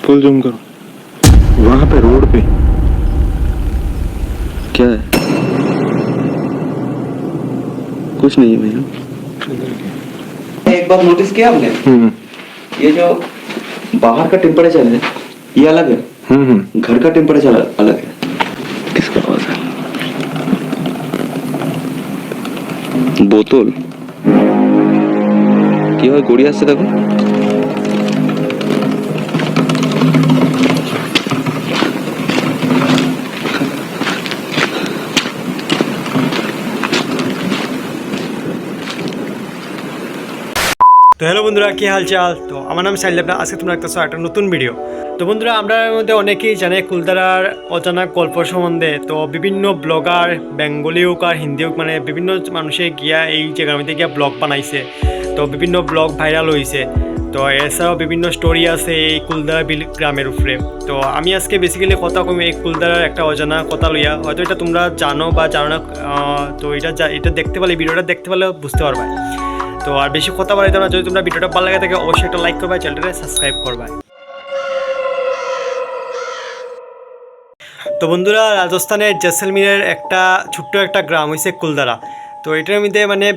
Full zoom करो। वहां पे रोड पे क्या है? कुछ नहीं है भैया। एक बात नोटिस किया आपने? ये जो बाहर का टेम्परेचर है ये अलग है, घर का टेम्परेचर अलग है। किसका आवाज है? बोतल কি হয় গড়িয়ে আসছে দেখো। তো হ্যালো বন্ধুরা, কী হালচাল? তো আমার নাম সাইল দেবনা। আজকে তোমরা দেখতেছো একটা নতুন ভিডিও। তো বন্ধুরা, আমরা এর মধ্যে অনেকেই জানে কুলধারার অজানা গল্প সম্বন্ধে। তো বিভিন্ন ব্লগার, বেঙ্গলি হোক আর হিন্দি হোক, মানে বিভিন্ন মানুষে গিয়া এই জায়গার মধ্যে গিয়া ব্লগ বানাইছে। তো বিভিন্ন ব্লগ ভাইরাল হয়েছে। তো এছাড়াও বিভিন্ন স্টোরি আছে এই কুলধারা গ্রামের উপরে। তো আমি আজকে বেসিক্যালি কথা কমে এই কুলধারার একটা অজানা কথা লইয়া, হয়তো এটা তোমরা জানো বা জানো না। তো এটা দেখতে পারলে, ভিডিওটা দেখতে পারলে বুঝতে পারবে। তো আর বেশি কথা বলাইতে না, যদি তোমরা ভিডিওটা ভালো লাগে থাকে অবশ্যই একটা লাইক করবা, চ্যানেলটা সাবস্ক্রাইব করবা। তো বন্ধুরা, রাজস্থানের জেসলমেরের একটা ছোট্ট একটা গ্রাম হয়েছে কুলধারা। তো এটার মধ্যে মানে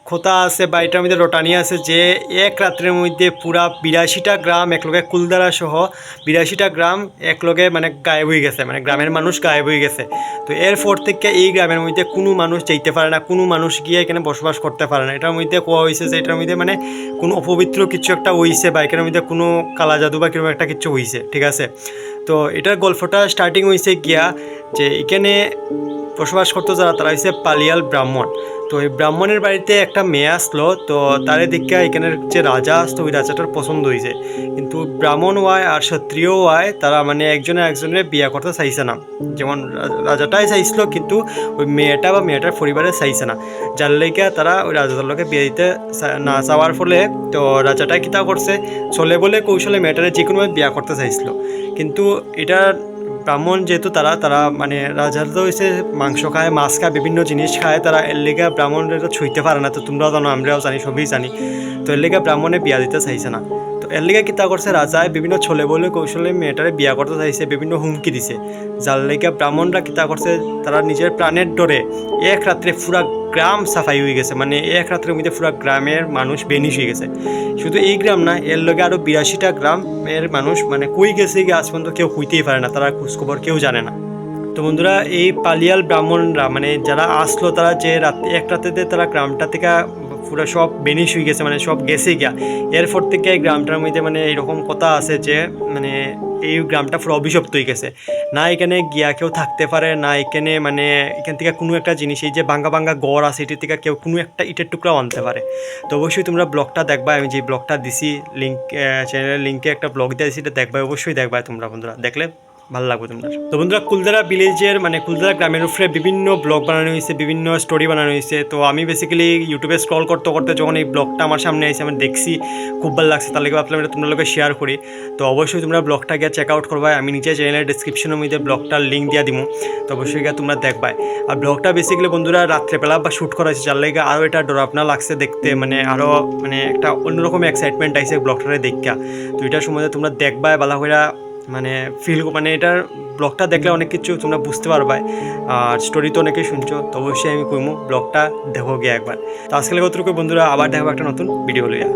কথা আছে বা এটার মধ্যে রটানি আছে যে এক রাত্রের মধ্যে পুরা 82টা গ্রাম একলগে, কুলধারা সহ 82টা গ্রাম একলগে মানে গায়েব হয়ে গেছে, মানে গ্রামের মানুষ গায়েব হয়ে গেছে। তো এরপর থেকে এই গ্রামের মধ্যে কোনো মানুষ যাইতে পারে না, কোনো মানুষ গিয়ে এখানে বসবাস করতে পারে না। এটার মধ্যে কোয়া হয়েছে যে এটার মধ্যে মানে কোনো অপবিত্র কিছু একটা হয়েছে বা এখানের মধ্যে কোনো কালা জাদু বা কিরকম একটা কিছু হয়েছে, ঠিক আছে। তো এটার গল্পটা স্টার্টিং হয়েছে গিয়া যে এখানে বসবাস করতো যারা, তারা হচ্ছে পালিয়াল ব্রাহ্মণ। তো এই ব্রাহ্মণের বাড়িতে একটা মেয়ে আসলো। তো তারে দেখে এখানের যে রাজা আসতো ওই রাজাটার পছন্দ হয়েছে, কিন্তু ব্রাহ্মণ হয় আর ক্ষত্রিয় হয়, তারা মানে একজনের একজনের বিয়ে করতে চাইছে না। যেমন রাজাটাই চাইছিল, কিন্তু ওই মেয়েটা বা মেয়েটার পরিবারে চাইছে না, যার লেগে তারা ওই রাজাটার লোকে বিয়ে দিতে না চাওয়ার ফলে তো রাজাটাই কিতা করছে, চলে বলে কৌশলে মেয়েটারে যে কোনোভাবে বিয়ে করতে চাইছিল। কিন্তু এটা ব্রাহ্মণ যেহেতু তারা মানে রাজার তো হয়েছে মাংস খায়, মাছ খায়, বিভিন্ন জিনিস খায়, তারা এর লেগে ব্রাহ্মণরা ছুঁইতে পারে না। তো তোমরাও জানো, আমরাও জানি, সবই জানি। তো এর লেগে ব্রাহ্মণে বিয়া দিতে চাইছে না। তো এর লেগে কিতা করছে, রাজায় বিভিন্ন ছলে বলে কৌশলে মেয়েটারে বিয়া করতে চাইছে, বিভিন্ন হুমকি দিছে, যার লেগে ব্রাহ্মণরা কিতা করছে, তারা নিজের প্রাণের ডরে এক রাত্রে পুরা গ্রাম সাফাই হয়ে গেছে। মানে এক রাত্রের মধ্যে পুরা গ্রামের মানুষ বেনিশ হয়ে গেছে। শুধু এই গ্রাম না, এর লগে আরও 82টা গ্রামের মানুষ মানে কই গেছে গিয়ে আজ পর্যন্ত কেউ কইতেই পারে না, তারা খোঁজখবর কেউ জানে না। তো বন্ধুরা, এই পালিয়াল ব্রাহ্মণরা মানে যারা আসলো, তারা যে এক রাতেতে তারা গ্রামটা থেকে পুরো সব বেনিশ হয়ে গেছে, মানে সব গেছে গিয়া। এরপর থেকে এই গ্রামটার মধ্যে মানে এরকম কথা আছে যে মানে এই গ্রামটা পুরো অভিশপ্ত হয়ে গেছে। না এখানে গিয়া কেউ থাকতে পারে না, এখানে মানে এখান থেকে কোনো একটা জিনিস, এই যে ভাঙ্গা ভাঙ্গা গড় আছে, এটির থেকে কেউ কোনো একটা ইটের টুকরাও আনতে পারে। তো অবশ্যই তোমরা ব্লগটা দেখবা, আমি যে ব্লগটা দিছি লিঙ্ক, চ্যানেলের লিঙ্কে একটা ব্লগ দিয়ে দিছি, এটা দেখবা, অবশ্যই দেখবা তোমরা বন্ধুরা, দেখলে ভালো লাগবে তোমরা। তো বন্ধুরা, কুলধারা ভিলেজের মানে কুলধারা গ্রামের উপরে বিভিন্ন ব্লগ বানানো হয়েছে, বিভিন্ন স্টোরি বানানো হয়েছে। তো আমি বেসিক্যালি ইউটিউবে স্ক্রল করতে করতে যখন এই ব্লগটা আমার সামনে এসে আমি দেখছি, খুব ভালো লাগছে, তার লেগে ভাবলাম এটা তোমরা লোকে শেয়ার করি। তো অবশ্যই তোমরা ব্লগটা গিয়ে চেক আউট করবা, আমি নিজে চ্যানেলের ডিসক্রিপশনের মধ্যে ব্লগটার লিঙ্ক দিয়ে দিব। তো অবশ্যই গিয়ে তোমরা দেখবাই। আর ব্লগটা বেসিক্যালি বন্ধুরা রাত্রেবেলা বা শ্যুট করা হয়েছে, যার লেগে আরও এটা ডরাবনা লাগছে দেখতে, মানে আরও মানে একটা অন্যরকম এক্সাইটমেন্ট আইসে ব্লগটারে দেখা। তো এটার সময় তোমরা দেখবাই ভালো করে, মানে ফিল, মানে এটার ব্লগটা দেখলে অনেক কিছু তোমরা বুঝতে পারবে। আর স্টোরি তো অনেকেই শুনছো, তো অবশ্যই আমি কইমু ব্লগটা দেখো গিয়ে একবার। তো আজকাল কতটুকু বন্ধুরা, আবার দেখো একটা নতুন ভিডিও লইয়া।